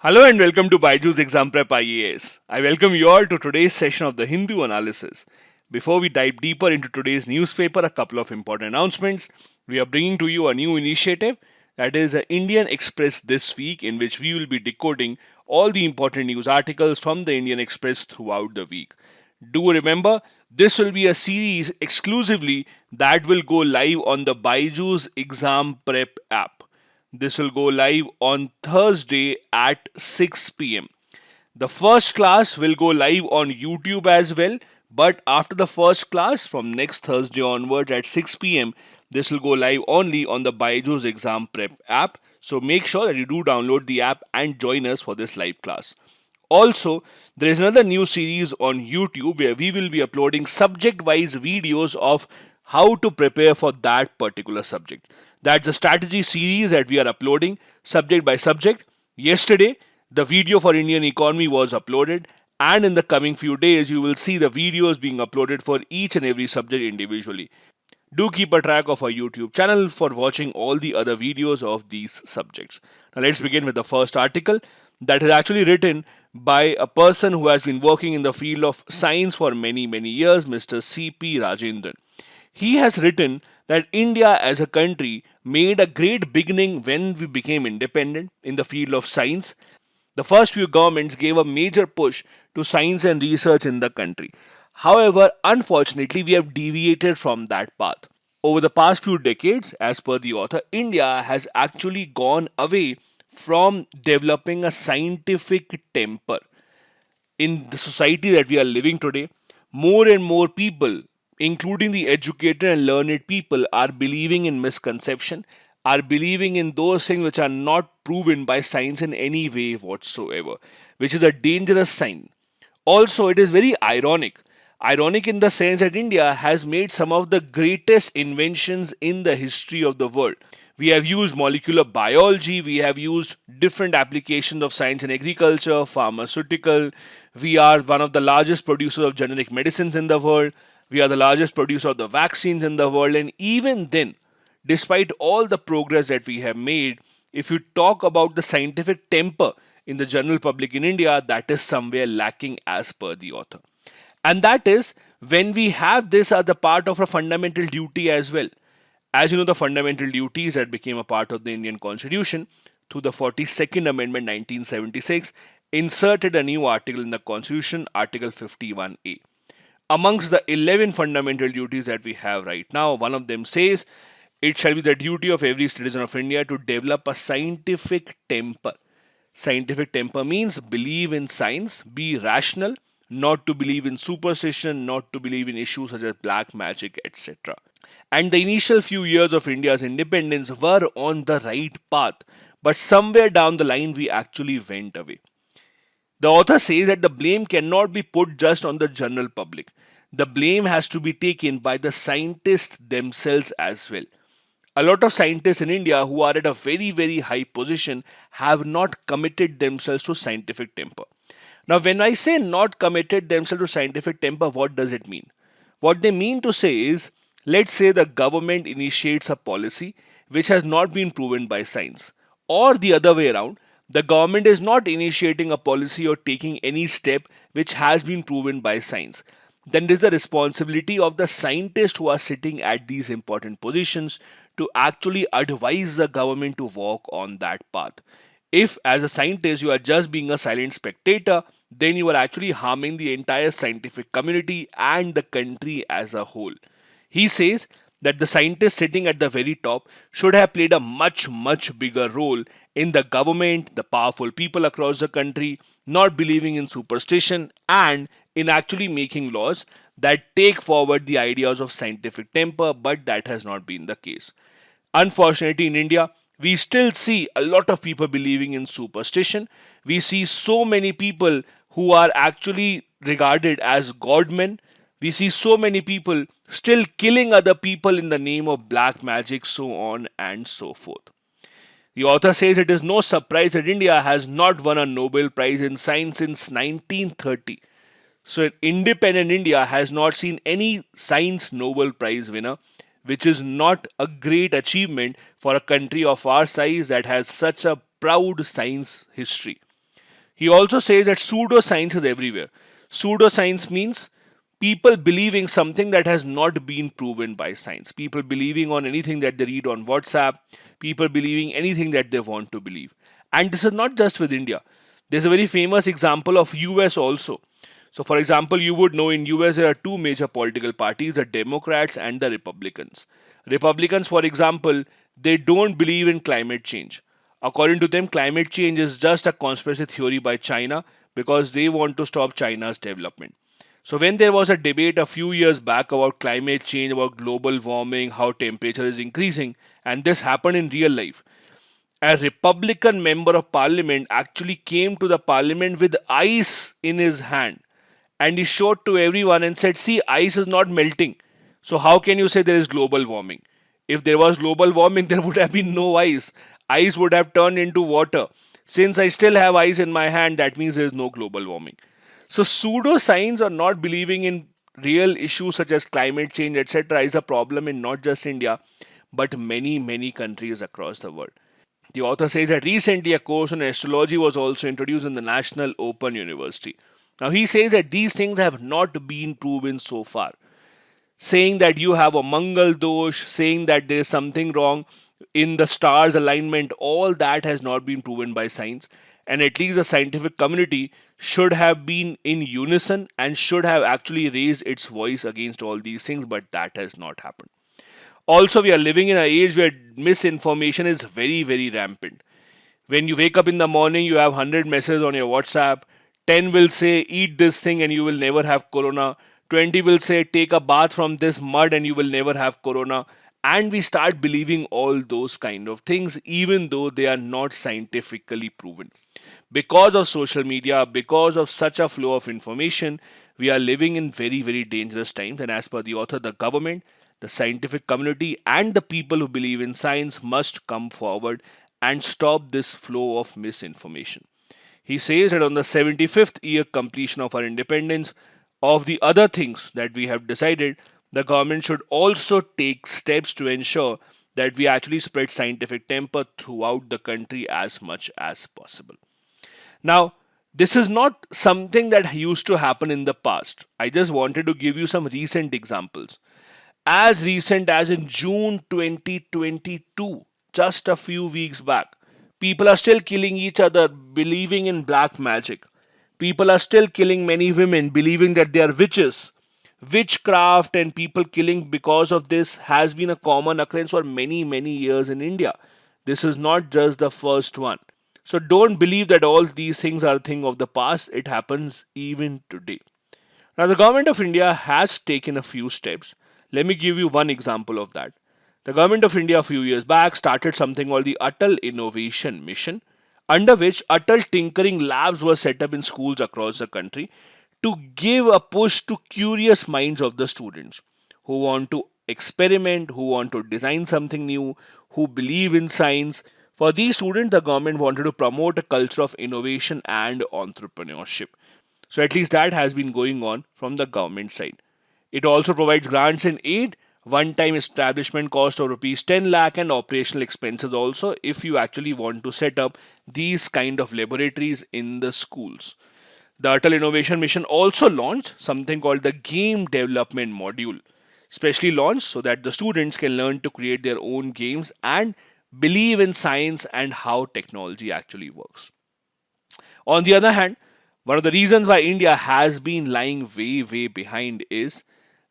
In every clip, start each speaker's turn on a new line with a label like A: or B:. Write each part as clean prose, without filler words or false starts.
A: Hello and welcome to Byjus Exam Prep IAS. I welcome you all to today's session of the Hindu analysis. Before we dive deeper into today's newspaper, a couple of important announcements. We are bringing to you a new initiative, that is Indian Express this week, in which we will be decoding all the important news articles from the Indian Express throughout the week. Do remember, this will be a series exclusively that will go live on the Byjus Exam Prep app. This will go live on Thursday at 6 p.m. The first class will go live on YouTube as well, but after the first class, from next Thursday onwards at 6 p.m., this will go live only on the Byjus Exam Prep app. So make sure that you do download the app and join us for this live class. Also, there is another new series on YouTube where we will be uploading subject-wise videos of how to prepare for that particular subject. That's a strategy series that we are uploading subject by subject. Yesterday, the video for Indian economy was uploaded, and in the coming few days, you will see the videos being uploaded for each and every subject individually. Do keep a track of our YouTube channel for watching all the other videos of these subjects. Now let's begin with the first article that is actually written by a person who has been working in the field of science for many years, Mr. C.P. Rajendran. He has written that India as a country made a great beginning when we became independent in the field of science. The first few governments gave a major push to science and research in the country. However, unfortunately, we have deviated from that path. Over the past few decades, as per the author, India has actually gone away from developing a scientific temper. In the society that we are living today, more and more people, including the educated and learned people, are believing in misconception, are believing in those things which are not proven by science in any way whatsoever, which is a dangerous sign. Also, it is very ironic. Ironic in the sense that India has made some of the greatest inventions in the history of the world. We have used molecular biology, we have used different applications of science in agriculture, pharmaceutical. We are one of the largest producers of generic medicines in the world. We are the largest producer of the vaccines in the world. And even then, despite all the progress that we have made, if you talk about the scientific temper in the general public in India, that is somewhere lacking as per the author. And that is when we have this as a part of a fundamental duty as well. As you know, the fundamental duties that became a part of the Indian Constitution through the 42nd Amendment 1976 inserted a new article in the Constitution, Article 51A. Amongst the 11 fundamental duties that we have right now, one of them says, it shall be the duty of every citizen of India to develop a scientific temper. Scientific temper means believe in science, be rational, not to believe in superstition, not to believe in issues such as black magic, etc. And the initial few years of India's independence were on the right path, but somewhere down the line we actually went away. The author says that the blame cannot be put just on the general public. The blame has to be taken by the scientists themselves as well. A lot of scientists in India who are at a very high position have not committed themselves to scientific temper. Now, when I say not committed themselves to scientific temper, what does it mean? What they mean to say is, let's say the government initiates a policy which has not been proven by science, or the other way around, the government is not initiating a policy or taking any step which has been proven by science. Then it is the responsibility of the scientists who are sitting at these important positions to actually advise the government to walk on that path. If, as a scientist, you are just being a silent spectator, then you are actually harming the entire scientific community and the country as a whole. He says that the scientists sitting at the very top should have played a much bigger role in the government, the powerful people across the country, not believing in superstition, and in actually making laws that take forward the ideas of scientific temper, but that has not been the case. Unfortunately, in India, we still see a lot of people believing in superstition. We see so many people who are actually regarded as godmen. We see so many people still killing other people in the name of black magic, so on and so forth. The author says it is no surprise that India has not won a Nobel Prize in Science since 1930. So, independent India has not seen any science Nobel Prize winner, which is not a great achievement for a country of our size that has such a proud science history. He also says that pseudoscience is everywhere. Pseudoscience means people believing something that has not been proven by science. People believing on anything that they read on WhatsApp. People believing anything that they want to believe. And this is not just with India. There's a very famous example of US also. So for example, you would know in US there are two major political parties, the Democrats and the Republicans. Republicans, for example, they don't believe in climate change. According to them, climate change is just a conspiracy theory by China because they want to stop China's development. So when there was a debate a few years back about climate change, about global warming, how temperature is increasing, and this happened in real life, a Republican member of parliament actually came to the parliament with ice in his hand, and he showed to everyone and said, see, ice is not melting. So how can you say there is global warming? If there was global warming, there would have been no ice. Ice would have turned into water. Since I still have ice in my hand, that means there is no global warming. So pseudoscience or not believing in real issues such as climate change, etc., is a problem in not just India, but many countries across the world. The author says that recently a course on astrology was also introduced in the National Open University. Now he says that these things have not been proven so far. Saying that you have a Mangal dosh, saying that there is something wrong in the stars alignment, all that has not been proven by science. And at least the scientific community should have been in unison and should have actually raised its voice against all these things, but that has not happened. Also, we are living in an age where misinformation is very rampant. When you wake up in the morning, you have 100 messages on your WhatsApp. 10 will say, eat this thing and you will never have corona. 20 will say, take a bath from this mud and you will never have corona. And we start believing all those kind of things, even though they are not scientifically proven. Because of social media, because of such a flow of information, we are living in very dangerous times. And as per the author, the government, the scientific community, and the people who believe in science must come forward and stop this flow of misinformation. He says that on the 75th year completion of our independence, of the other things that we have decided, the government should also take steps to ensure that we actually spread scientific temper throughout the country as much as possible. Now, this is not something that used to happen in the past. I just wanted to give you some recent examples. As recent as in June 2022, just a few weeks back, people are still killing each other believing in black magic. People are still killing many women believing that they are witches. Witchcraft and people killing because of this has been a common occurrence for many years in India. This is not just the first one. So don't believe that all these things are a thing of the past. It happens even today. Now, the government of India has taken a few steps. Let me give you one example of that. The government of India a few years back started something called the Atal Innovation Mission, under which Atal Tinkering Labs were set up in schools across the country to give a push to curious minds of the students who want to experiment, who want to design something new, who believe in science. For these students, the government wanted to promote a culture of innovation and entrepreneurship. So at least that has been going on from the government side. It also provides grants and aid, one-time establishment cost of rupees 10 lakh and operational expenses also if you actually want to set up these kind of laboratories in the schools. The Atal Innovation Mission also launched something called the Game Development Module, specially launched so that the students can learn to create their own games and believe in science and how technology actually works. On the other hand, one of the reasons why India has been lying way behind is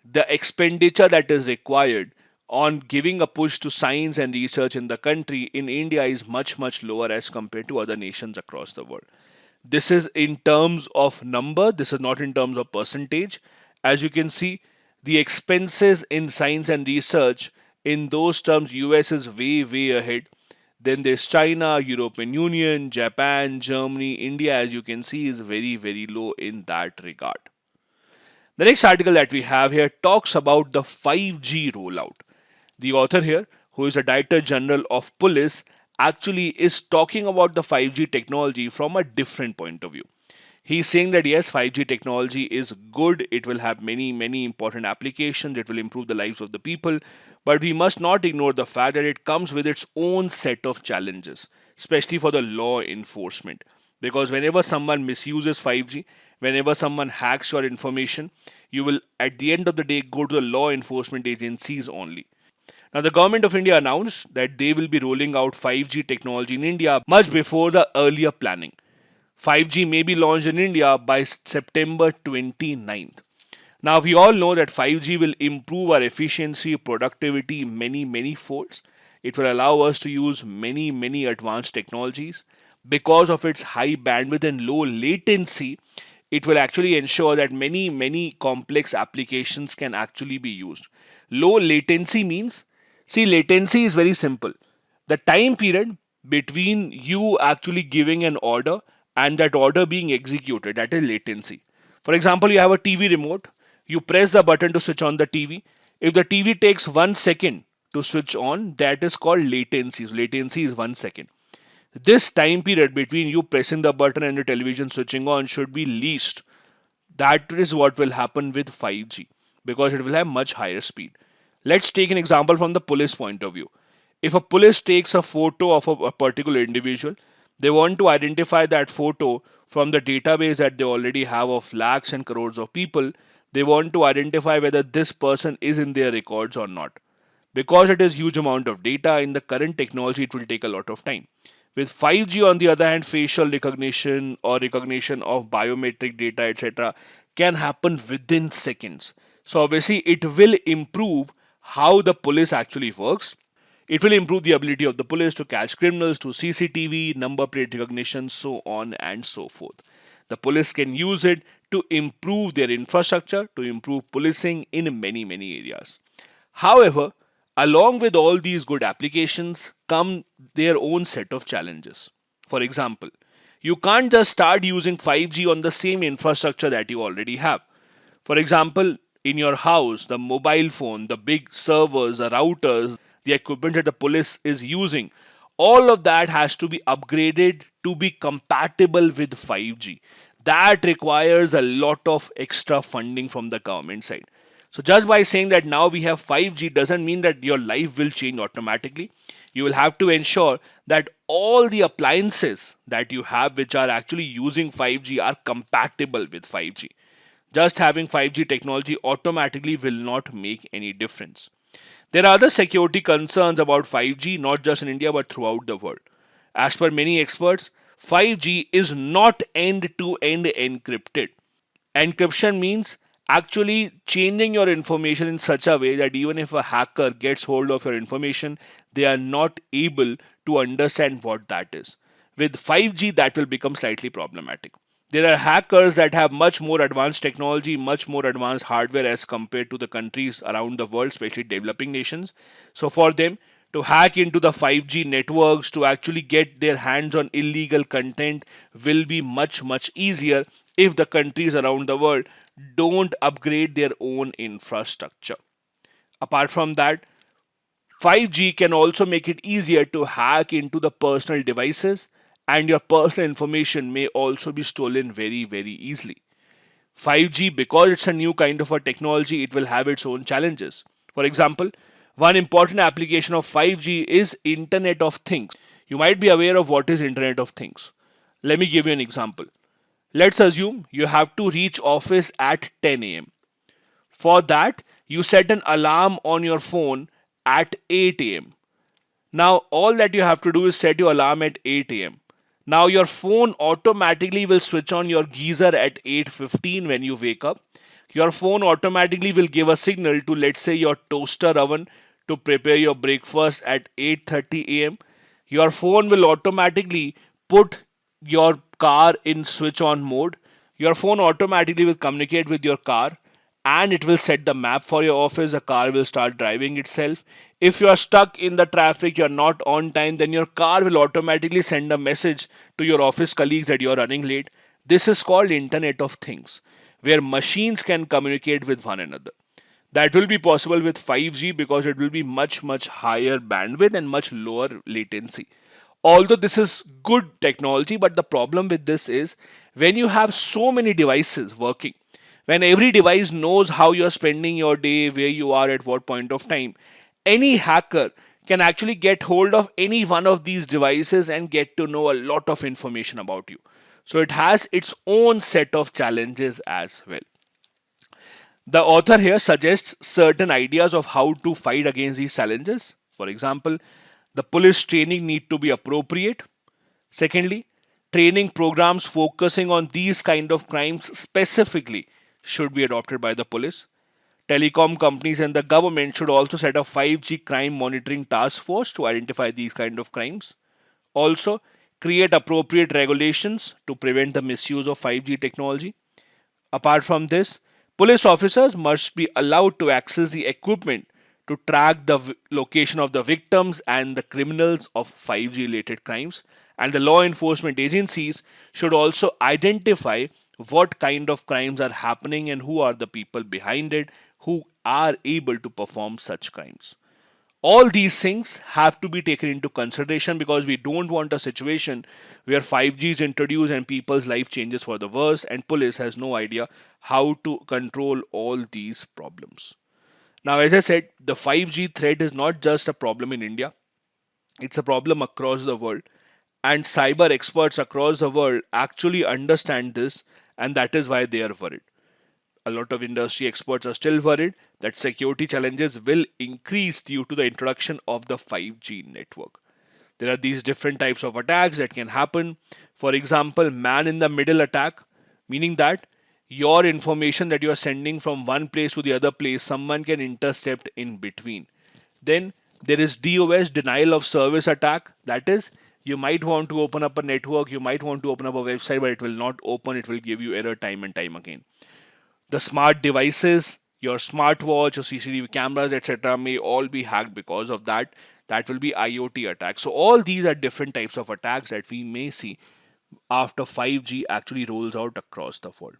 A: the expenditure that is required on giving a push to science and research in the country in India is much lower as compared to other nations across the world. This is in terms of number, this is not in terms of percentage. As you can see, the expenses in science and research, in those terms, US is way ahead. Then there's China, European Union, Japan, Germany. India, as you can see, is very low in that regard. The next article that we have here talks about the 5G rollout. The author here, who is the Director General of Police, actually is talking about the 5G technology from a different point of view. He's saying that yes, 5G technology is good, it will have many important applications, it will improve the lives of the people, but we must not ignore the fact that it comes with its own set of challenges, especially for the law enforcement. because whenever someone misuses 5G, whenever someone hacks your information, you will at the end of the day go to the law enforcement agencies only. Now, the government of India announced that they will be rolling out 5G technology in India much before the earlier planning. 5G may be launched in India by September 29th. Now, we all know that 5G will improve our efficiency, productivity many folds. It will allow us to use many advanced technologies. Because of its high bandwidth and low latency, it will actually ensure that many complex applications can actually be used. Low latency means, see, latency is very simple. The time period between you actually giving an order and that order being executed, that is latency. For example, you have a TV remote, you press the button to switch on the TV. If the TV takes 1 second to switch on, that is called latency. So latency is 1 second. This time period between you pressing the button and the television switching on should be least. That is what will happen with 5G because it will have much higher speed. Let's take an example from the police point of view. If a police takes a photo of a particular individual, they want to identify that photo from the database that they already have of lakhs and crores of people. They want to identify whether this person is in their records or not. Because it is huge amount of data in the current technology, it will take a lot of time. With 5G, on the other hand, facial recognition or recognition of biometric data, etc., can happen within seconds. So, obviously, it will improve how the police actually works. It will improve the ability of the police to catch criminals through CCTV, number plate recognition, so on and so forth. The police can use it to improve their infrastructure, to improve policing in many areas. However, along with all these good applications come their own set of challenges. For example, you can't just start using 5G on the same infrastructure that you already have. For example, in your house, the mobile phone, the big servers, the routers, the equipment that the police is using, all of that has to be upgraded to be compatible with 5G. That requires a lot of extra funding from the government side. So just by saying that now we have 5G doesn't mean that your life will change automatically. You will have to ensure that all the appliances that you have which are actually using 5G are compatible with 5G. Just having 5G technology automatically will not make any difference. There are other security concerns about 5G, not just in India but throughout the world. As per many experts, 5G is not end-to-end encrypted. Encryption means actually changing your information in such a way that even if a hacker gets hold of your information, they are not able to understand what that is. With 5G, that will become slightly problematic. There are hackers that have much more advanced technology, much more advanced hardware as compared to the countries around the world, especially developing nations. So for them to hack into the 5G networks, to actually get their hands on illegal content will be much easier if the countries around the world don't upgrade their own infrastructure. Apart from that, 5G can also make it easier to hack into the personal devices, and your personal information may also be stolen very easily. 5G, because it's a new kind of a technology, it will have its own challenges. For example, one important application of 5G is Internet of Things. You might be aware of what is Internet of Things. Let me give you an example. Let's assume you have to reach office at 10 a.m. For that, you set an alarm on your phone at 8 a.m. Now, all that you have to do is set your alarm at 8 a.m. Now, your phone automatically will switch on your geyser at 8:15 when you wake up. Your phone automatically will give a signal to, let's say, your toaster oven to prepare your breakfast at 8:30 a.m. Your phone will automatically put your car in switch on mode. Your phone automatically will communicate with your car and it will set the map for your office. The car will start driving itself. If you are stuck in the traffic, you're not on time, then your car will automatically send a message to your office colleagues that you're running late. This is called Internet of Things, where machines can communicate with one another. That will be possible with 5G because it will be much higher bandwidth and much lower latency. Although this is good technology, but the problem with this is when you have so many devices working, when every device knows how you're spending your day, where you are at what point of time, any hacker can actually get hold of any one of these devices and get to know a lot of information about you. So it has its own set of challenges as well. The author here suggests certain ideas of how to fight against these challenges. For example, the police training need to be appropriate. Secondly, training programs focusing on these kind of crimes specifically should be adopted by the police. Telecom companies and the government should also set up 5G crime monitoring task force to identify these kind of crimes. Also, create appropriate regulations to prevent the misuse of 5G technology. Apart from this, police officers must be allowed to access the equipment to track the location of the victims and the criminals of 5G related crimes. And the law enforcement agencies should also identify what kind of crimes are happening and who are the people behind it who are able to perform such crimes. All these things have to be taken into consideration because we don't want a situation where 5G is introduced and people's life changes for the worse and police has no idea how to control all these problems. Now, as I said, the 5G threat is not just a problem in India, it's a problem across the world. And cyber experts across the world actually understand this, and that is why they are worried. A lot of industry experts are still worried that security challenges will increase due to the introduction of the 5G network. There are these different types of attacks that can happen. For example, man in the middle attack, meaning that your information that you are sending from one place to the other place, someone can intercept in between. Then there is DOS, denial of service attack. That is, you might want to open up a network, you might want to open up a website, but it will not open, it will give you error time and time again. The smart devices, your smartwatch, your CCTV cameras, etc., may all be hacked because of that. That will be IoT attacks. So all these are different types of attacks that we may see after 5G actually rolls out across the world.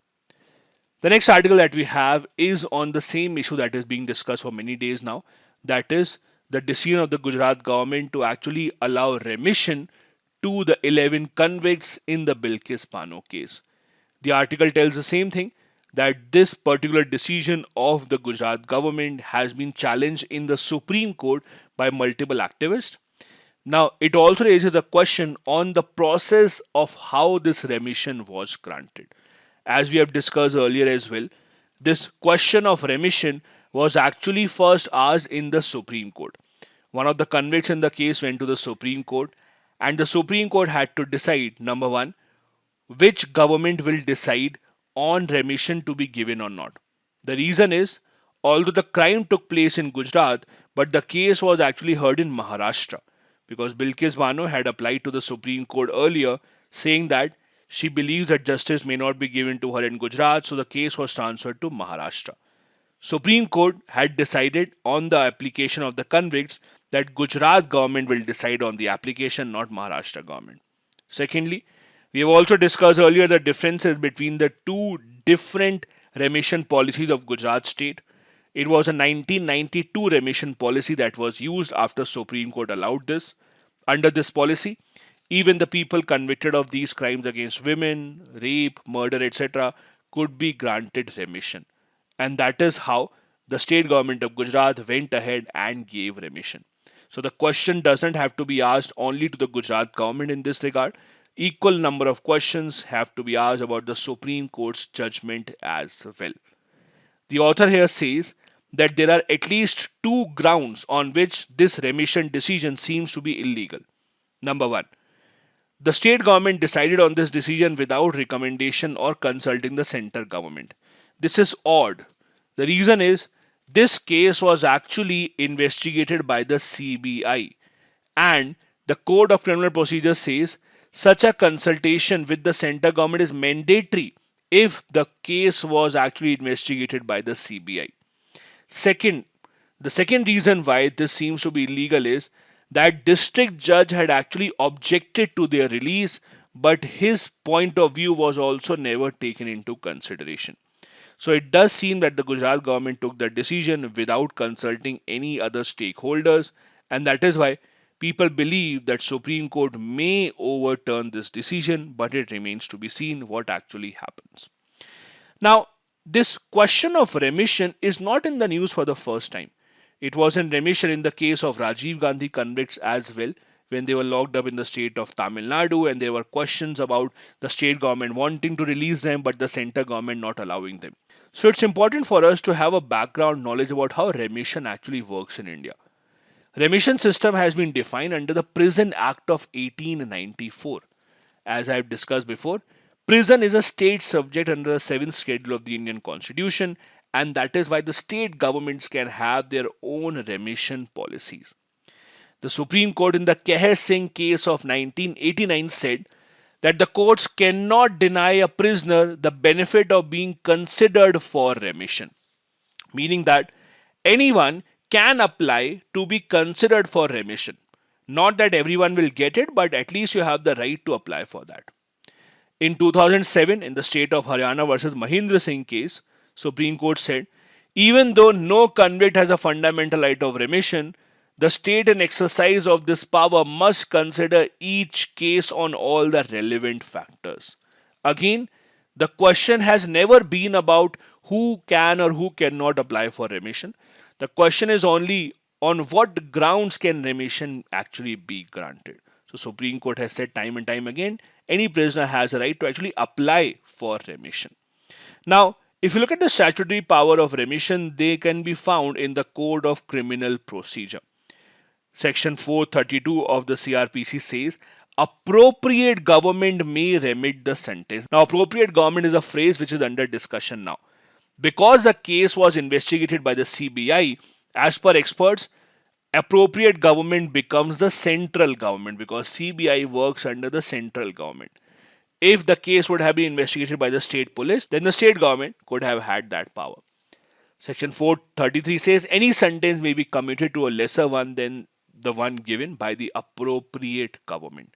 A: The next article that we have is on the same issue that is being discussed for many days now. That is the decision of the Gujarat government to actually allow remission to the 11 convicts in the Bilkis Bano case. The article tells the same thing, that this particular decision of the Gujarat government has been challenged in the Supreme Court by multiple activists. Now, it also raises a question on the process of how this remission was granted. As we have discussed earlier as well, this question of remission was actually first asked in the Supreme Court. One of the convicts in the case went to the Supreme Court, and the Supreme Court had to decide, number one, which government will decide on remission to be given or not. The reason is, although the crime took place in Gujarat, but the case was actually heard in Maharashtra because Bilkis Bano had applied to the Supreme Court earlier saying that she believes that justice may not be given to her in Gujarat, so the case was transferred to Maharashtra. Supreme Court had decided on the application of the convicts that Gujarat government will decide on the application, not Maharashtra government. Secondly, we have also discussed earlier the differences between the two different remission policies of Gujarat state. It was a 1992 remission policy that was used after Supreme Court allowed this. Under this policy, even the people convicted of these crimes against women, rape, murder, etc. could be granted remission. And that is how the state government of Gujarat went ahead and gave remission. So the question doesn't have to be asked only to the Gujarat government in this regard. Equal number of questions have to be asked about the Supreme Court's judgment as well. The author here says that there are at least two grounds on which this remission decision seems to be illegal. Number one, the state government decided on this decision without recommendation or consulting the center government. This is odd. The reason is this case was actually investigated by the CBI, and the Code of Criminal Procedure says such a consultation with the center government is mandatory if the case was actually investigated by the CBI. Second, the second reason why this seems to be illegal is that district judge had actually objected to their release, but his point of view was also never taken into consideration. So it does seem that the Gujarat government took the decision without consulting any other stakeholders, and that is why people believe that Supreme Court may overturn this decision, but it remains to be seen what actually happens. Now, this question of remission is not in the news for the first time. It was in remission in the case of Rajiv Gandhi convicts as well, when they were locked up in the state of Tamil Nadu, and there were questions about the state government wanting to release them but the center government not allowing them. So it's important for us to have a background knowledge about how remission actually works in India. Remission system has been defined under the Prison Act of 1894. As I have discussed before, prison is a state subject under the 7th schedule of the Indian Constitution, and that is why the state governments can have their own remission policies. The Supreme Court in the Keher Singh case of 1989 said that the courts cannot deny a prisoner the benefit of being considered for remission, meaning that anyone can apply to be considered for remission. Not that everyone will get it, but at least you have the right to apply for that. In 2007, in the state of Haryana versus Mahindra Singh case, Supreme Court said, even though no convict has a fundamental right of remission, the state in exercise of this power must consider each case on all the relevant factors. Again, the question has never been about who can or who cannot apply for remission. The question is only on what grounds can remission actually be granted. So Supreme Court has said time and time again, any prisoner has a right to actually apply for remission. Now, if you look at the statutory power of remission, they can be found in the Code of Criminal Procedure. Section 432 of the CRPC says, appropriate government may remit the sentence. Now, appropriate government is a phrase which is under discussion now. Because the case was investigated by the CBI, as per experts, appropriate government becomes the central government because CBI works under the central government. If the case would have been investigated by the state police, then the state government could have had that power. Section 433 says any sentence may be commuted to a lesser one than the one given by the appropriate government.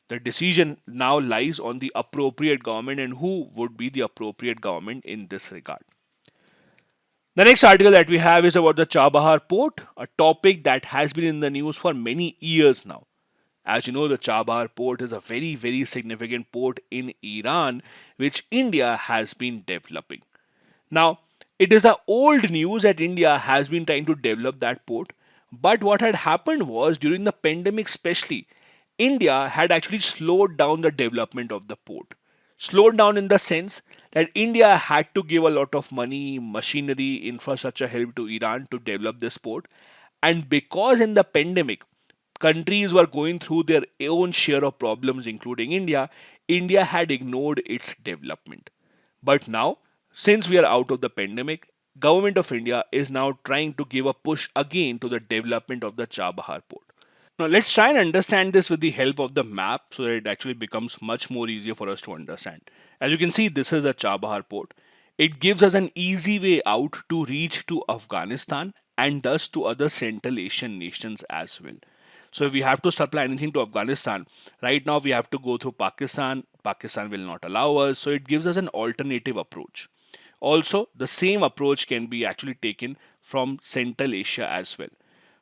A: The decision now lies on the appropriate government and who would be the appropriate government in this regard. The next article that we have is about the Chabahar port, a topic that has been in the news for many years now. As you know, the Chabahar port is a very, very significant port in Iran, which India has been developing. Now, it is a old news that India has been trying to develop that port, but what had happened was during the pandemic especially, India had actually slowed down the development of the port. Slowed down in the sense that India had to give a lot of money, machinery, infrastructure help to Iran to develop this port. And because in the pandemic, countries were going through their own share of problems, including India, India had ignored its development. But now, since we are out of the pandemic, Government of India is now trying to give a push again to the development of the Chabahar port. Now let's try and understand this with the help of the map so that it actually becomes much more easier for us to understand. As you can see, this is a Chabahar port. It gives us an easy way out to reach to Afghanistan and thus to other Central Asian nations as well. So if we have to supply anything to Afghanistan, right now we have to go through Pakistan. Pakistan will not allow us. So it gives us an alternative approach. Also, the same approach can be actually taken from Central Asia as well.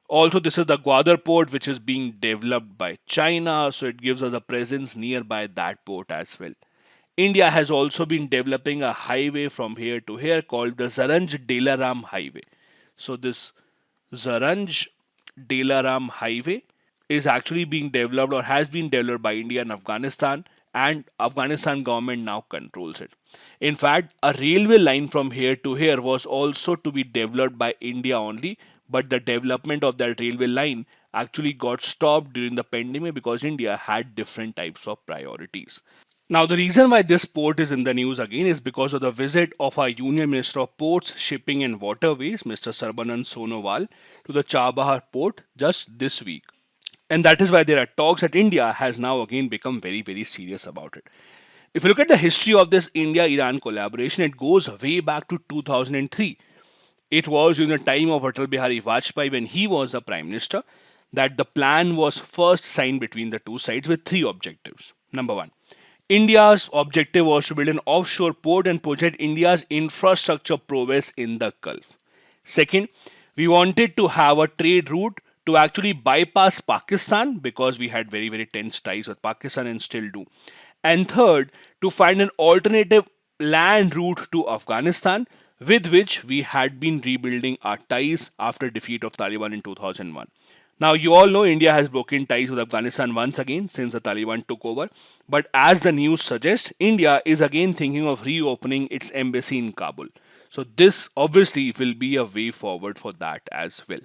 A: Also, this is the Gwadar port which is being developed by China, so it gives us a presence nearby that port as well. India has also been developing a highway from here to here called the Zaranj-Delaram Highway. So this Zaranj-Delaram Highway is actually being developed or has been developed by India and Afghanistan government now controls it. In fact, a railway line from here to here was also to be developed by India only, but the development of that railway line actually got stopped during the pandemic because India had different types of priorities. Now, the reason why this port is in the news again is because of the visit of our Union Minister of Ports, Shipping and Waterways, Mr. Sarbanand Sonowal, to the Chabahar port just this week. And that is why there are talks that India has now again become very, very serious about it. If you look at the history of this India-Iran collaboration, it goes way back to 2003. It was during the time of Atal Bihari Vajpayee when he was the Prime Minister that the plan was first signed between the two sides with three objectives. Number one, India's objective was to build an offshore port and project India's infrastructure prowess in the Gulf. Second, we wanted to have a trade route to actually bypass Pakistan because we had very, very tense ties with Pakistan and still do. And third, to find an alternative land route to Afghanistan with which we had been rebuilding our ties after defeat of Taliban in 2001. Now, you all know India has broken ties with Afghanistan once again since the Taliban took over. But as the news suggests, India is again thinking of reopening its embassy in Kabul. So, this obviously will be a way forward for that as well.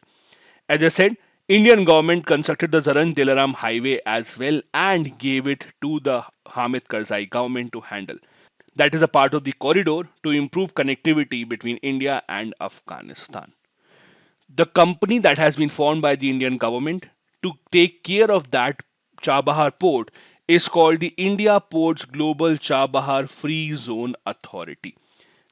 A: As I said, Indian government constructed the Zaran Dilaram highway as well and gave it to the Hamid Karzai government to handle. That is a part of the corridor to improve connectivity between India and Afghanistan. The company that has been formed by the Indian government to take care of that Chabahar port is called the India Ports Global Chabahar Free Zone Authority.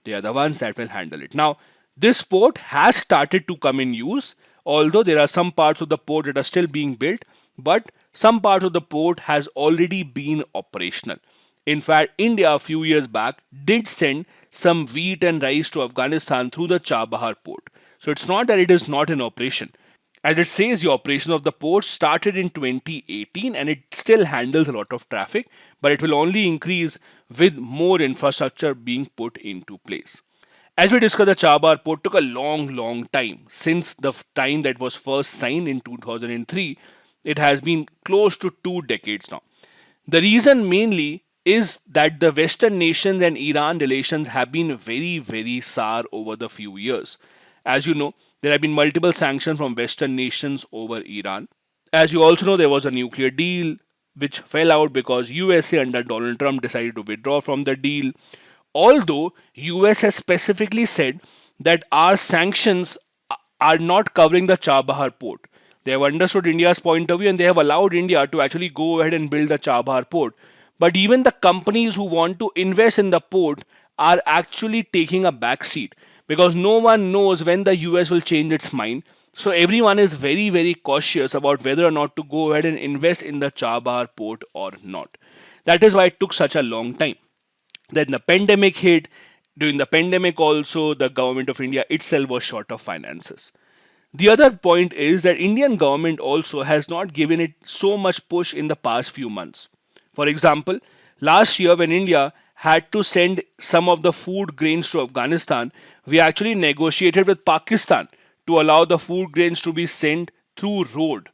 A: They are the ones that will handle it. Now, this port has started to come in use, although there are some parts of the port that are still being built, but some parts of the port has already been operational. In fact, India a few years back did send some wheat and rice to Afghanistan through the Chabahar port. So it's not that it is not in operation. As it says, the operation of the port started in 2018 and it still handles a lot of traffic, but it will only increase with more infrastructure being put into place. As we discussed, the Chabahar port took a long time. Since the time that was first signed in 2003, it has been close to 2 decades now. The reason mainly is that the Western nations and Iran relations have been very sour over the few years. As you know, there have been multiple sanctions from Western nations over Iran. As you also know, there was a nuclear deal which fell out because USA under Donald Trump decided to withdraw from the deal. Although US has specifically said that our sanctions are not covering the Chabahar port. They have understood India's point of view and they have allowed India to actually go ahead and build the Chabahar port. But even the companies who want to invest in the port are actually taking a back seat because no one knows when the US will change its mind. So everyone is very cautious about whether or not to go ahead and invest in the Chabahar port or not. That is why it took such a long time. Then the pandemic hit. During the pandemic also, the government of India itself was short of finances. The other point is that Indian government also has not given it so much push in the past few months. For example, last year when India had to send some of the food grains to Afghanistan, we actually negotiated with Pakistan to allow the food grains to be sent through road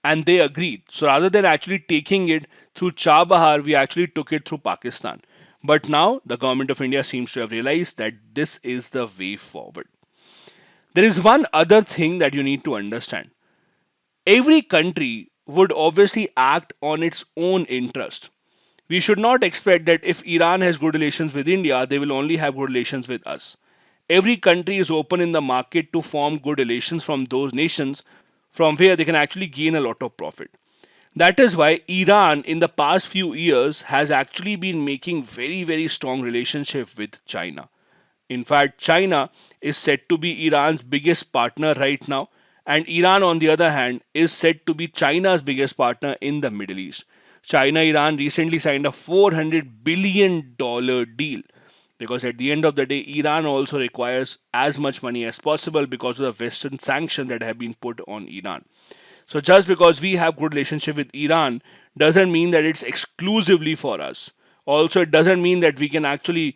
A: and they agreed. So rather than actually taking it through Chabahar, we actually took it through Pakistan. But now the government of India seems to have realized that this is the way forward. There is one other thing that you need to understand. Every country would obviously act on its own interest. We should not expect that if Iran has good relations with India, they will only have good relations with us. Every country is open in the market to form good relations from those nations from where they can actually gain a lot of profit. That is why Iran in the past few years has actually been making very strong relationship with China. In fact, China is said to be Iran's biggest partner right now, and Iran, on the other hand, is said to be China's biggest partner in the Middle East. China Iran recently signed a $400 billion deal because at the end of the day, Iran also requires as much money as possible because of the Western sanctions that have been put on Iran. So just because we have good relationship with Iran doesn't mean that it's exclusively for us. Also, it doesn't mean that we can actually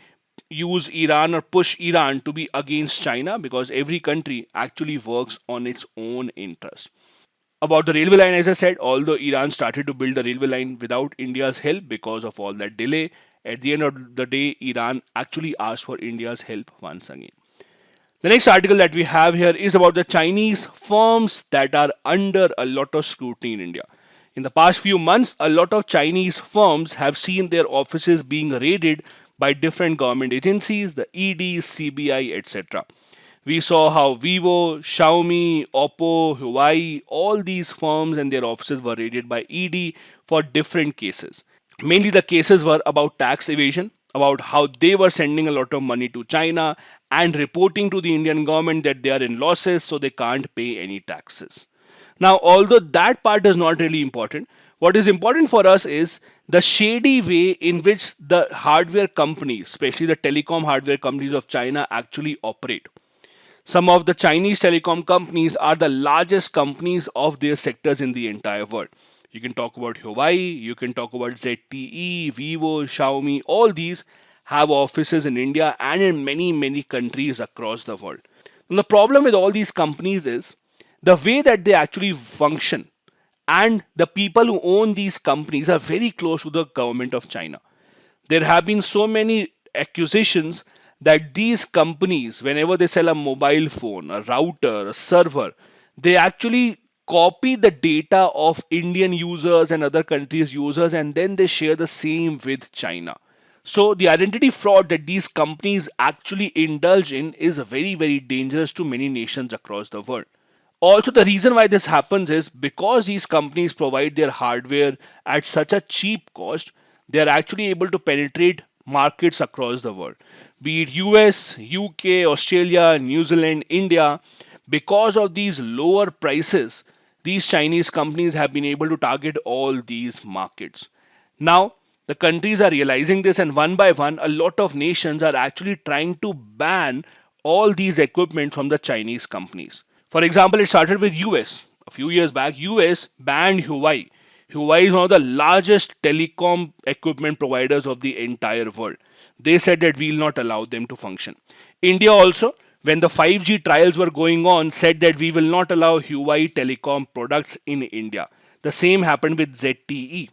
A: use Iran or push Iran to be against China because every country actually works on its own interest. About the railway line, as I said, although Iran started to build the railway line without India's help because of all that delay, at the end of the day, Iran actually asked for India's help once again. The next article that we have here is about the Chinese firms that are under a lot of scrutiny in India. In the past few months, a lot of Chinese firms have seen their offices being raided by different government agencies, the ED, CBI, etc. We saw how Vivo, Xiaomi, Oppo, Huawei, all these firms and their offices were raided by ED for different cases. Mainly the cases were about tax evasion, about how they were sending a lot of money to China and reporting to the Indian government that they are in losses so they can't pay any taxes. Now, although that part is not really important, what is important for us is the shady way in which the hardware companies, especially the telecom hardware companies of China, actually operate. Some of the Chinese telecom companies are the largest companies of their sectors in the entire world. You can talk about Huawei, you can talk about ZTE, Vivo, Xiaomi, all these have offices in India and in many countries across the world. And the problem with all these companies is The way that they actually function and the people who own these companies are very close to the government of China. There have been so many accusations that these companies, whenever they sell a mobile phone, a router, a server, they actually copy the data of Indian users and other countries' users and then they share the same with China. So the identity fraud that these companies actually indulge in is very, very dangerous to many nations across the world. Also, the reason why this happens is because these companies provide their hardware at such a cheap cost, they are actually able to penetrate markets across the world, be it US, UK, Australia, New Zealand, India. Because of these lower prices, these Chinese companies have been able to target all these markets. Now, the countries are realizing this, and one by one, a lot of nations are actually trying to ban all these equipment from the Chinese companies. For example, it started with US. A few years back, US banned Huawei. Huawei is one of the largest telecom equipment providers of the entire world. They said that we will not allow them to function. India also, when the 5G trials were going on, said that we will not allow Huawei telecom products in India. The same happened with ZTE.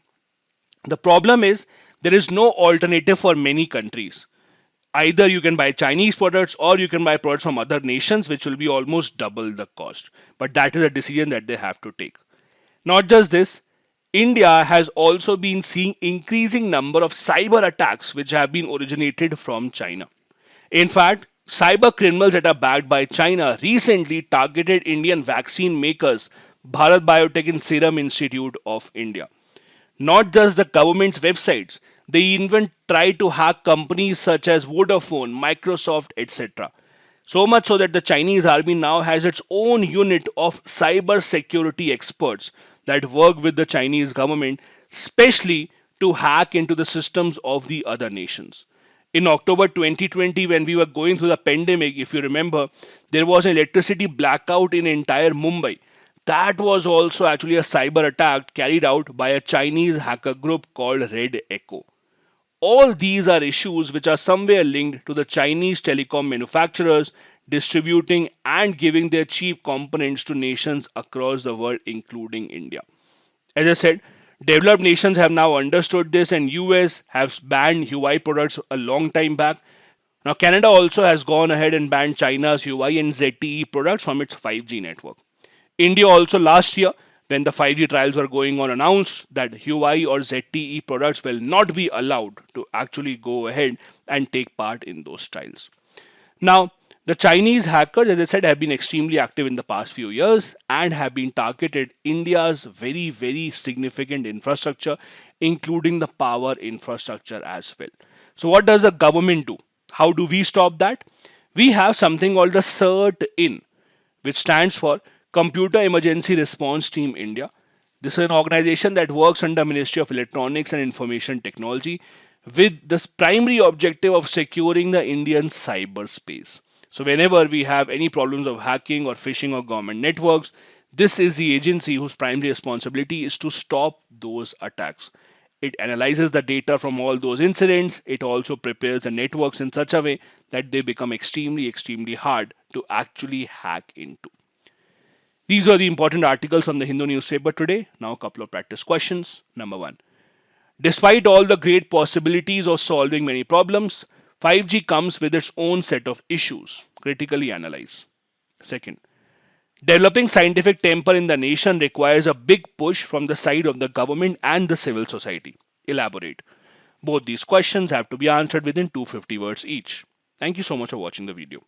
A: The problem is there is no alternative for many countries. Either you can buy Chinese products or you can buy products from other nations, which will be almost double the cost. But that is a decision that they have to take. Not just this, India has also been seeing increasing number of cyber attacks which have been originated from China. In fact, cyber criminals that are backed by China recently targeted Indian vaccine makers Bharat Biotech and Serum Institute of India. Not just the government's websites, they even try to hack companies such as Vodafone, Microsoft, etc. So much so that the Chinese army now has its own unit of cyber security experts that work with the Chinese government, especially to hack into the systems of the other nations. In October 2020, when we were going through the pandemic, if you remember, there was an electricity blackout in entire Mumbai. That was also actually a cyber attack carried out by a Chinese hacker group called Red Echo. All these are issues which are somewhere linked to the Chinese telecom manufacturers distributing and giving their cheap components to nations across the world, including India. As I said, developed nations have now understood this, and US has banned Huawei products a long time back. Now Canada also has gone ahead and banned China's Huawei and ZTE products from its 5G network. India also last year, when the 5G trials were going on, announced that Huawei or ZTE products will not be allowed to actually go ahead and take part in those trials. Now, the Chinese hackers, as I said, have been extremely active in the past few years and have been targeted India's very, very significant infrastructure, including the power infrastructure as well. So what does the government do? How do we stop that? We have something called the CERT-IN, which stands for Computer Emergency Response Team India. This is an organization that works under Ministry of Electronics and Information Technology with the primary objective of securing the Indian cyberspace. So whenever we have any problems of hacking or phishing of government networks, this is the agency whose primary responsibility is to stop those attacks. It analyzes the data from all those incidents. It also prepares the networks in such a way that they become extremely, extremely hard to actually hack into. These are the important articles on the Hindu newspaper today. Now a couple of practice questions. Number one. Despite all the great possibilities of solving many problems, 5G comes with its own set of issues. Critically analyze. Second. Developing scientific temper in the nation requires a big push from the side of the government and the civil society. Elaborate. Both these questions have to be answered within 250 words each. Thank you so much for watching the video.